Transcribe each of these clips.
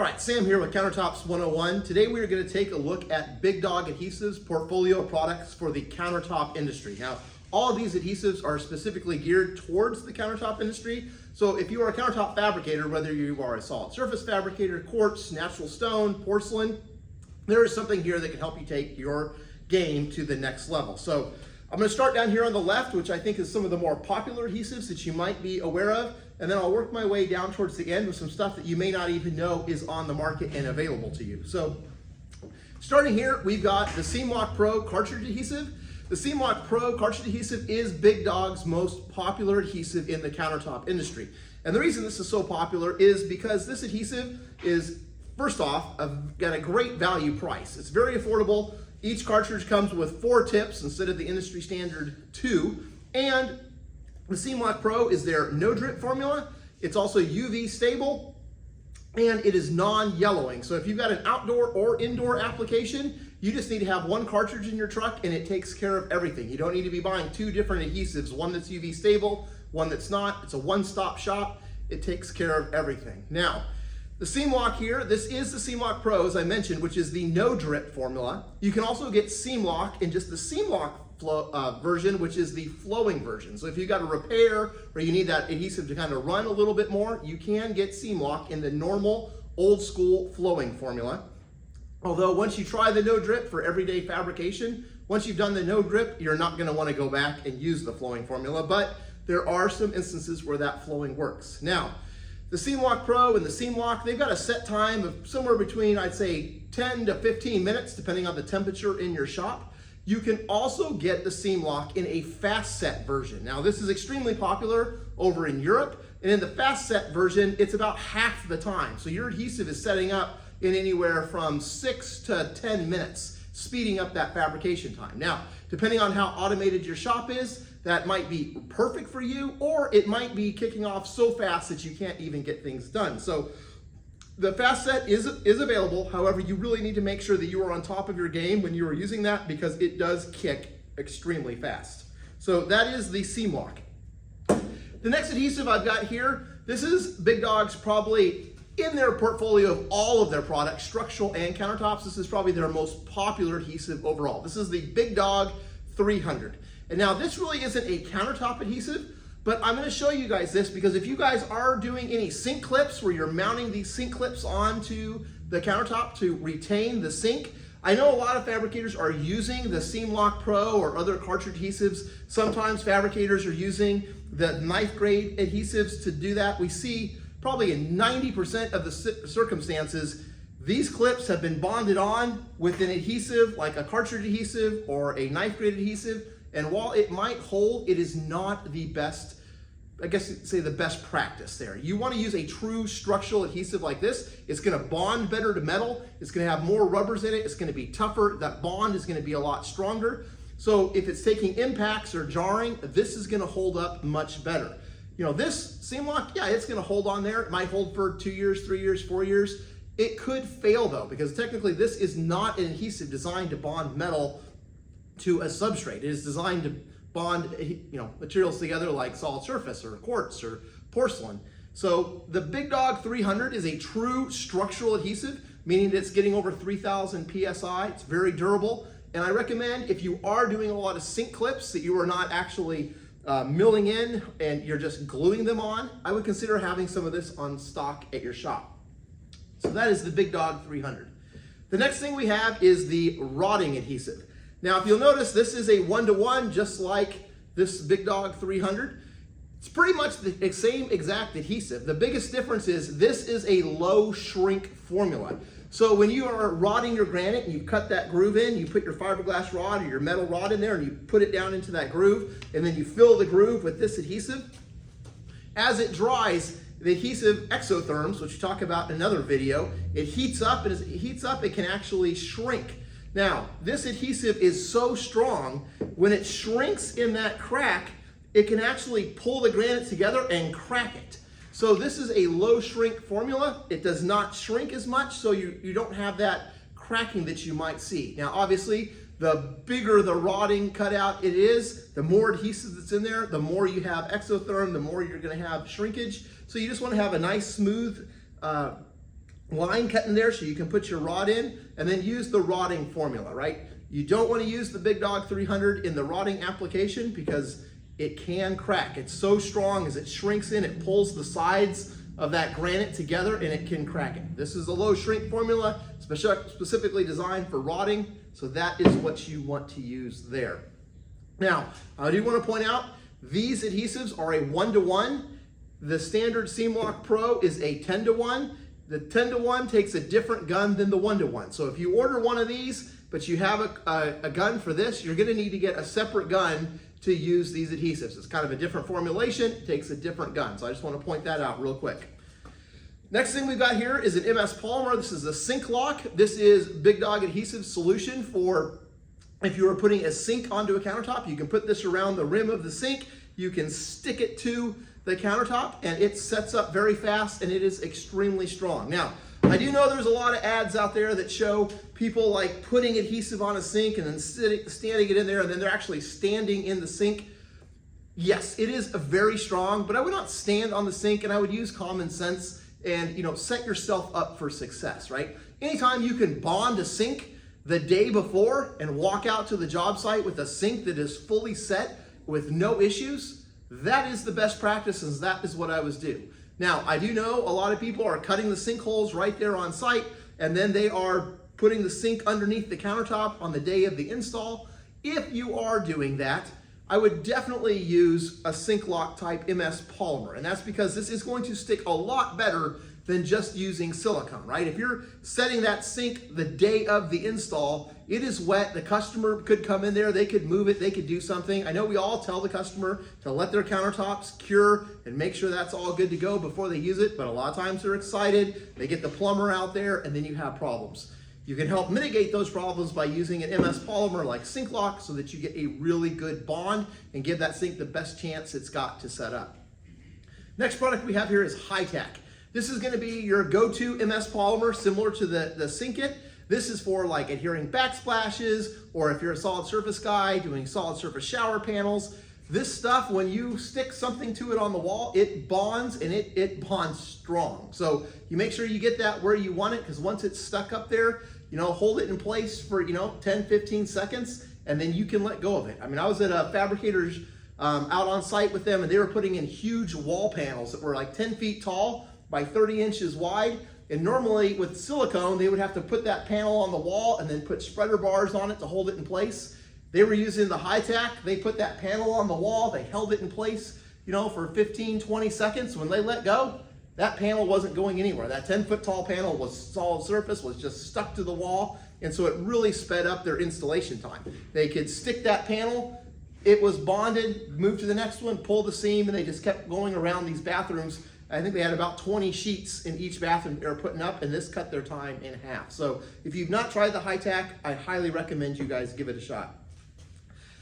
All right, Sam here with Countertops 101. Today we are going to take a look at Big Dog Adhesives portfolio of products for the countertop industry. Now, all of these adhesives are specifically geared towards the countertop industry. So if you are a countertop fabricator, whether you are a solid surface fabricator, quartz, natural stone, porcelain, there is something here that can help you take your game to the next level. So I'm going to start down here on the left, which I think is some of the more popular adhesives that you might be aware of. And then I'll work my way down towards the end with some stuff that you may not even know is on the market and available to you. So starting here, we've got the SeamLock Pro cartridge adhesive. The SeamLock Pro cartridge adhesive is Big Dog's most popular adhesive in the countertop industry. And the reason this is so popular is because this adhesive is, first off, got a great value price. It's very affordable. Each cartridge comes with 4 tips instead of the industry standard 2. And the SeamLock Pro is their no drip formula. It's also UV stable and it is non-yellowing. So if you've got an outdoor or indoor application, you just need to have one cartridge in your truck and it takes care of everything. You don't need to be buying 2 different adhesives, one that's UV stable, one that's not. It's a one-stop shop. It takes care of everything. Now, the SeamLock here, this is the SeamLock Pro, as I mentioned, which is the no drip formula. You can also get SeamLock in just the SeamLock version, which is the flowing version. So if you've got a repair or you need that adhesive to kind of run a little bit more, you can get SeamLock in the normal old school flowing formula. Although once you try the no drip for everyday fabrication, once you've done the no drip, you're not going to want to go back and use the flowing formula, but there are some instances where that flowing works. Now, the SeamLock Pro and the SeamLock, they've got a set time of somewhere between, I'd say, 10 to 15 minutes, depending on the temperature in your shop. You can also get the SeamLock in a fast-set version. Now, this is extremely popular over in Europe, and in the fast-set version, it's about half the time. So your adhesive is setting up in anywhere from 6 to 10 minutes, speeding up that fabrication time. Now, depending on how automated your shop is, that might be perfect for you, or it might be kicking off so fast that you can't even get things done. So the fast set is available. However, you really need to make sure that you are on top of your game when you are using that because it does kick extremely fast. So that is the SeamLock. The next adhesive I've got here, this is Big Dog's probably in their portfolio of all of their products, structural and countertops. This is probably their most popular adhesive overall. This is the Big Dog 300. And now this really isn't a countertop adhesive, but I'm going to show you guys this because if you guys are doing any sink clips where you're mounting these sink clips onto the countertop to retain the sink, I know a lot of fabricators are using the SeamLock Pro or other cartridge adhesives. Sometimes fabricators are using the knife grade adhesives to do that. We see probably in 90% of the circumstances, these clips have been bonded on with an adhesive like a cartridge adhesive or a knife grade adhesive. And while it might hold, it is not the best, I guess you'd say the best practice there. You want to use a true structural adhesive like this. It's going to bond better to metal. It's going to have more rubbers in it. It's going to be tougher. That bond is going to be a lot stronger. So if it's taking impacts or jarring, this is going to hold up much better. You know, this SeamLock, yeah, it's going to hold on there. It might hold for 2 years, 3 years, 4 years. It could fail though, because technically this is not an adhesive designed to bond metal to a substrate. It is designed to bond, materials together like solid surface or quartz or porcelain. So the Big Dog 300 is a true structural adhesive, meaning that it's getting over 3,000 PSI. It's very durable. And I recommend if you are doing a lot of sink clips that you are not actually milling in and you're just gluing them on, I would consider having some of this on stock at your shop. So that is the Big Dog 300. The next thing we have is the rotting adhesive. Now, if you'll notice, this is a 1-to-1, just like this Big Dog 300. It's pretty much the same exact adhesive. The biggest difference is this is a low shrink formula. So when you are rotting your granite and you cut that groove in, you put your fiberglass rod or your metal rod in there and you put it down into that groove, and then you fill the groove with this adhesive. As it dries, the adhesive exotherms, which we talk about in another video, it heats up, and as it heats up, it can actually shrink. Now, this adhesive is so strong, when it shrinks in that crack, it can actually pull the granite together and crack it. So this is a low shrink formula. It does not shrink as much, so you don't have that cracking that you might see. Now, obviously, the bigger the rotting cutout it is, the more adhesive that's in there, the more you have exotherm, the more you're gonna have shrinkage. So you just wanna have a nice smooth line cut in there so you can put your rod in, and then use the rodding formula, right? You don't want to use the Big Dog 300 in the rodding application because it can crack. It's so strong as it shrinks in, it pulls the sides of that granite together and it can crack it. This is a low shrink formula specifically designed for rodding, so that is what you want to use there. Now, I do want to point out, these adhesives are a 1-to-1. The standard SeamLock Pro is a 10-to-1. The 10-to-1 takes a different gun than the 1-to-1. So if you order one of these, but you have a gun for this, you're gonna need to get a separate gun to use these adhesives. It's kind of a different formulation, it takes a different gun. So I just wanna point that out real quick. Next thing we've got here is an MS Polymer. This is a sink lock. This is Big Dog Adhesive solution for if you are putting a sink onto a countertop. You can put this around the rim of the sink. You can stick it to the countertop and it sets up very fast and it is extremely strong. Now, I do know there's a lot of ads out there that show people like putting adhesive on a sink and then standing it in there and then they're actually standing in the sink. Yes, it is very strong, but I would not stand on the sink and I would use common sense and set yourself up for success, right? Anytime you can bond a sink the day before and walk out to the job site with a sink that is fully set with no issues, that is the best practice, and that is what I was do. Now, I do know a lot of people are cutting the sinkholes right there on site, and then they are putting the sink underneath the countertop on the day of the install. If you are doing that, I would definitely use a sink lock type MS Polymer, and that's because this is going to stick a lot better than just using silicone, right? If you're setting that sink the day of the install, it is wet, the customer could come in there, they could move it, they could do something. I know we all tell the customer to let their countertops cure and make sure that's all good to go before they use it, but a lot of times they're excited, they get the plumber out there, and then you have problems. You can help mitigate those problems by using an MS Polymer like sink lock so that you get a really good bond and give that sink the best chance it's got to set up. Next product we have here is HighTack. This is going to be your go-to MS Polymer, similar to the Sink It. This is for like adhering backsplashes, or if you're a solid surface guy doing solid surface shower panels. This stuff, when you stick something to it on the wall, it bonds and it bonds strong. So you make sure you get that where you want it, because once it's stuck up there, hold it in place for 10, 15 seconds, and then you can let go of it. I mean, I was at a fabricators out on site with them, and they were putting in huge wall panels that were like 10 feet tall by 30 inches wide. And normally with silicone, they would have to put that panel on the wall and then put spreader bars on it to hold it in place. They were using the HighTack. They put that panel on the wall, they held it in place, for 15, 20 seconds. When they let go, that panel wasn't going anywhere. That 10-foot tall panel was solid surface, was just stuck to the wall. And so it really sped up their installation time. They could stick that panel, it was bonded, move to the next one, pull the seam, and they just kept going around these bathrooms. I think they had about 20 sheets in each bathroom they were putting up, and this cut their time in half. So if you've not tried the HighTack, I highly recommend you guys give it a shot.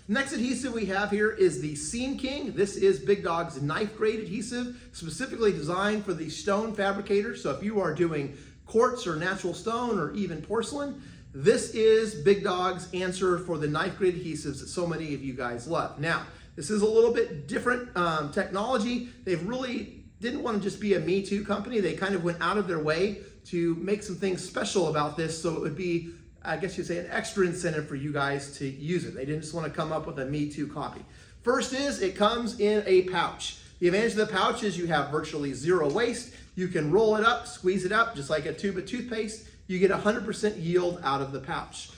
Next adhesive we have here is the Seam King. This is Big Dog's knife grade adhesive, specifically designed for the stone fabricators. So if you are doing quartz or natural stone or even porcelain, this is Big Dog's answer for the knife grade adhesives that so many of you guys love. Now, this is a little bit different technology. They've really didn't want to just be a Me Too company. They kind of went out of their way to make some things special about this, so it would be, I guess you'd say, an extra incentive for you guys to use it. They didn't just want to come up with a Me Too copy. First is, it comes in a pouch. The advantage of the pouch is you have virtually zero waste. You can roll it up, squeeze it up, just like a tube of toothpaste. You get 100% yield out of the pouch.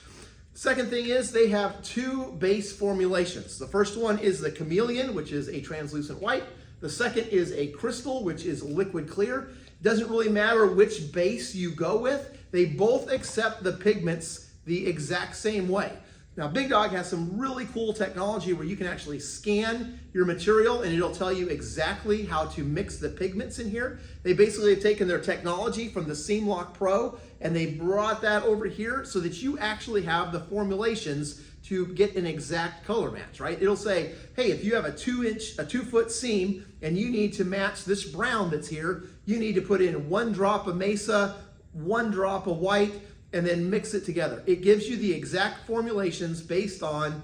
Second thing is, they have two base formulations. The first one is the Chameleon, which is a translucent white. The second is a crystal, which is liquid clear. Doesn't really matter which base you go with. They both accept the pigments the exact same way. Now, Big Dog has some really cool technology where you can actually scan your material and it'll tell you exactly how to mix the pigments in here. They basically have taken their technology from the SeamLock Pro and they brought that over here so that you actually have the formulations to get an exact color match, right? It'll say, hey, if you have a 2-foot seam and you need to match this brown that's here, you need to put in 1 drop of mesa, 1 drop of white, and then mix it together. It gives you the exact formulations based on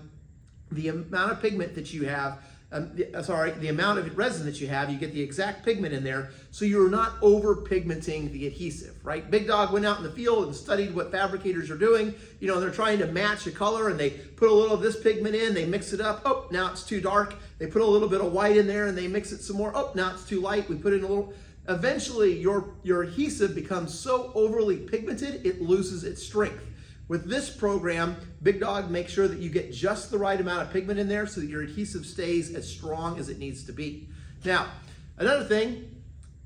the amount of pigment that you have the amount of resin that you have, you get the exact pigment in there, so you're not over pigmenting the adhesive, right? Big Dog went out in the field and studied what fabricators are doing. You know, they're trying to match a color, and they put a little of this pigment in, they mix it up, oh, now it's too dark. They put a little bit of white in there and they mix it some more, oh, now it's too light. We put in a little. Eventually your adhesive becomes so overly pigmented, it loses its strength. With this program, Big Dog makes sure that you get just the right amount of pigment in there so that your adhesive stays as strong as it needs to be. Now, another thing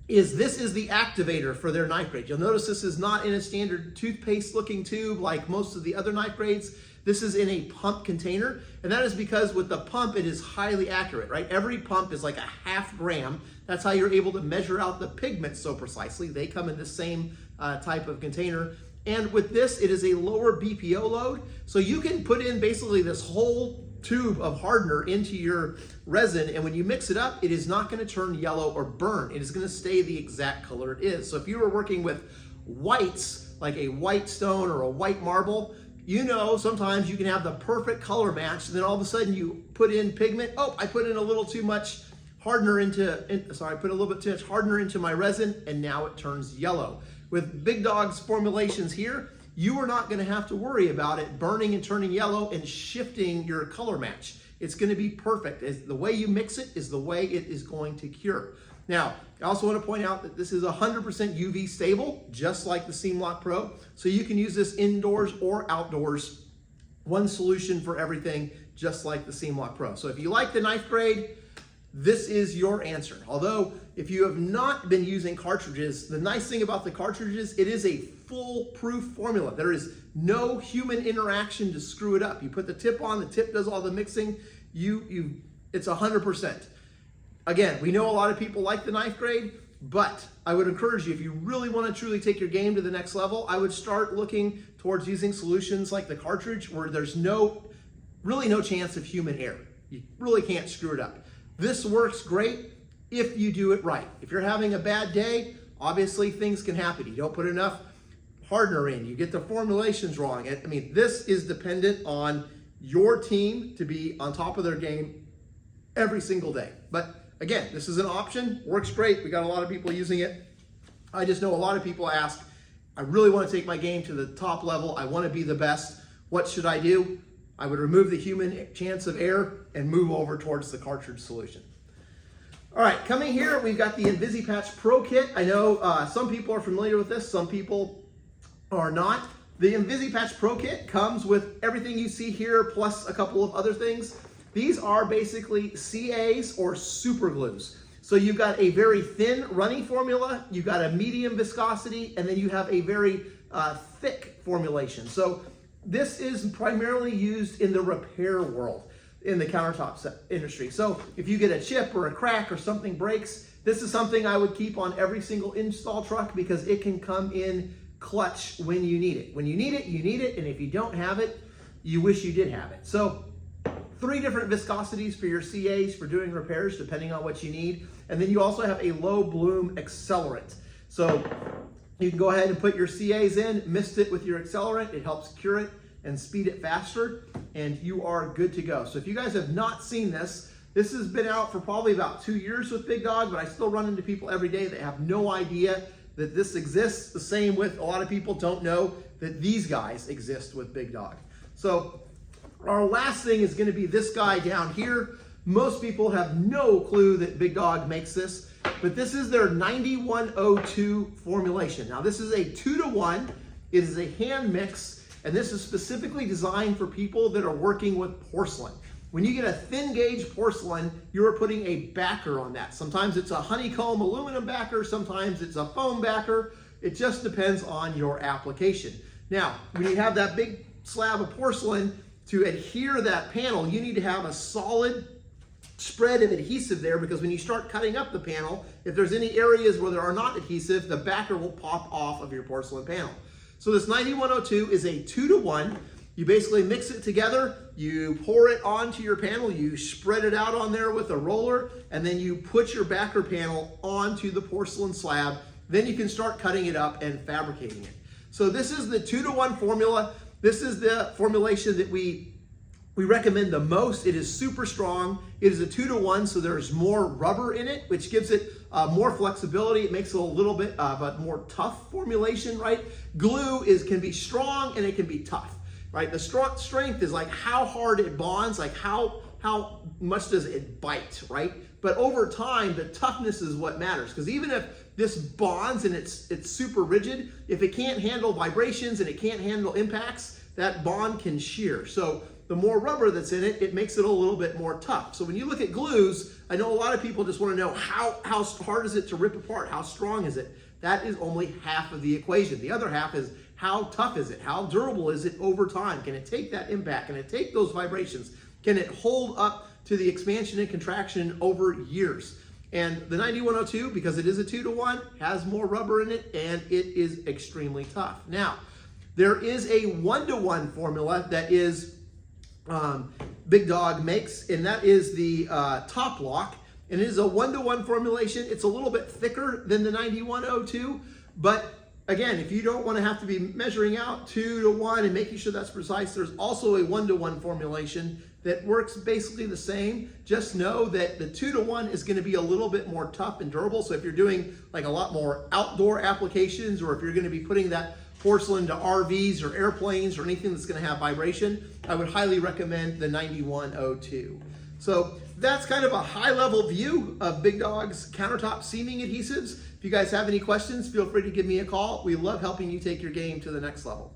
is this is the activator for their knife grade. You'll notice this is not in a standard toothpaste looking tube like most of the other knife grades. This is in a pump container, and that is because with the pump, it is highly accurate, right? Every pump is like a ½ gram. That's how you're able to measure out the pigment so precisely. They come in the same type of container. And with this, it is a lower BPO load. So you can put in basically this whole tube of hardener into your resin, and when you mix it up, it is not gonna turn yellow or burn. It is gonna stay the exact color it is. So if you were working with whites, like a white stone or a white marble, you know, sometimes you can have the perfect color match, and then all of a sudden you put in pigment. Oh, I put in a little too much hardener I put a little bit too much hardener into my resin, and now it turns yellow. With Big Dog's formulations here, you are not gonna have to worry about it burning and turning yellow and shifting your color match. It's gonna be perfect. The way you mix it is the way it is going to cure. Now, I also want to point out that this is 100% UV stable, just like the SeamLock Pro. So you can use this indoors or outdoors. One solution for everything, just like the SeamLock Pro. So if you like the knife grade, this is your answer. Although, if you have not been using cartridges, the nice thing about the cartridges, it is a foolproof formula. There is no human interaction to screw it up. You put the tip on, the tip does all the mixing, it's 100%. Again, we know a lot of people like the knife grade, but I would encourage you, if you really want to truly take your game to the next level, I would start looking towards using solutions like the cartridge where there's really no chance of human error. You really can't screw it up. This works great if you do it right. If you're having a bad day, obviously things can happen. You don't put enough hardener in, you get the formulations wrong. I mean, this is dependent on your team to be on top of their game every single day. But again, this is an option, works great. We got a lot of people using it. I just know a lot of people ask, I really want to take my game to the top level. I want to be the best. What should I do? I would remove the human chance of error and move over towards the cartridge solution. All right, coming here, we've got the InvisiPatch Pro Kit. I know some people are familiar with this, some people are not. The InvisiPatch Pro Kit comes with everything you see here, plus a couple of other things. These are basically CAs or super glues. So you've got a very thin running formula, you've got a medium viscosity, and then you have a very thick formulation. So this is primarily used in the repair world, in the countertop industry. So if you get a chip or a crack or something breaks, this is something I would keep on every single install truck because it can come in clutch when you need it. When you need it, you need it, and if you don't have it, you wish you did have it. So 3 different viscosities for your CAs for doing repairs, depending on what you need. And then you also have a low bloom accelerant. So you can go ahead and put your CAs in, mist it with your accelerant. It helps cure it and speed it faster, and you are good to go. So if you guys have not seen this, this has been out for probably about 2 years with Big Dog, but I still run into people every day that have no idea that this exists. The same with a lot of people don't know that these guys exist with Big Dog. So our last thing is gonna be this guy down here. Most people have no clue that Big Dog makes this, but this is their 9102 formulation. Now this is a 2-to-1, it is a hand mix, and this is specifically designed for people that are working with porcelain. When you get a thin gauge porcelain, you're putting a backer on that. Sometimes it's a honeycomb aluminum backer, sometimes it's a foam backer. It just depends on your application. Now, when you have that big slab of porcelain, to adhere that panel, you need to have a solid spread of adhesive there, because when you start cutting up the panel, if there's any areas where there are not adhesive, the backer will pop off of your porcelain panel. So this 9102 is a 2-to-1. You basically mix it together, you pour it onto your panel, you spread it out on there with a roller, and then you put your backer panel onto the porcelain slab. Then you can start cutting it up and fabricating it. So this is the 2-to-1 formula. This is the formulation that we we recommend the most. It is super strong. It is a 2-to-1, so there's more rubber in it, which gives it more flexibility. It makes it a little bit of a more tough formulation, right? Glue can be strong and it can be tough, right? The strength is like how hard it bonds, like how much does it bite, right? But over time, the toughness is what matters, because even if this bonds and it's super rigid, if it can't handle vibrations and it can't handle impacts, that bond can shear. So the more rubber that's in it, it makes it a little bit more tough. So when you look at glues, I know a lot of people just want to know how hard is it to rip apart? How strong is it? That is only half of the equation. The other half is how tough is it? How durable is it over time? Can it take that impact? Can it take those vibrations? Can it hold up to the expansion and contraction over years? And the 9102, because it is a 2-to-1, has more rubber in it and it is extremely tough. Now, there is a 1-to-1 formula that is Big Dog makes, and that is the TopLock, and it is a 1-to-1 formulation. It's a little bit thicker than the 9102, but again, if you don't want to have to be measuring out 2-to-1 and making sure that's precise, there's also a 1-to-1 formulation that works basically the same. Just know that the 2-to-1 is going to be a little bit more tough and durable. So if you're doing like a lot more outdoor applications, or if you're going to be putting that porcelain to RVs or airplanes or anything that's going to have vibration, I would highly recommend the 9102. So that's kind of a high-level view of Big Dog's countertop seaming adhesives. If you guys have any questions, feel free to give me a call. We love helping you take your game to the next level.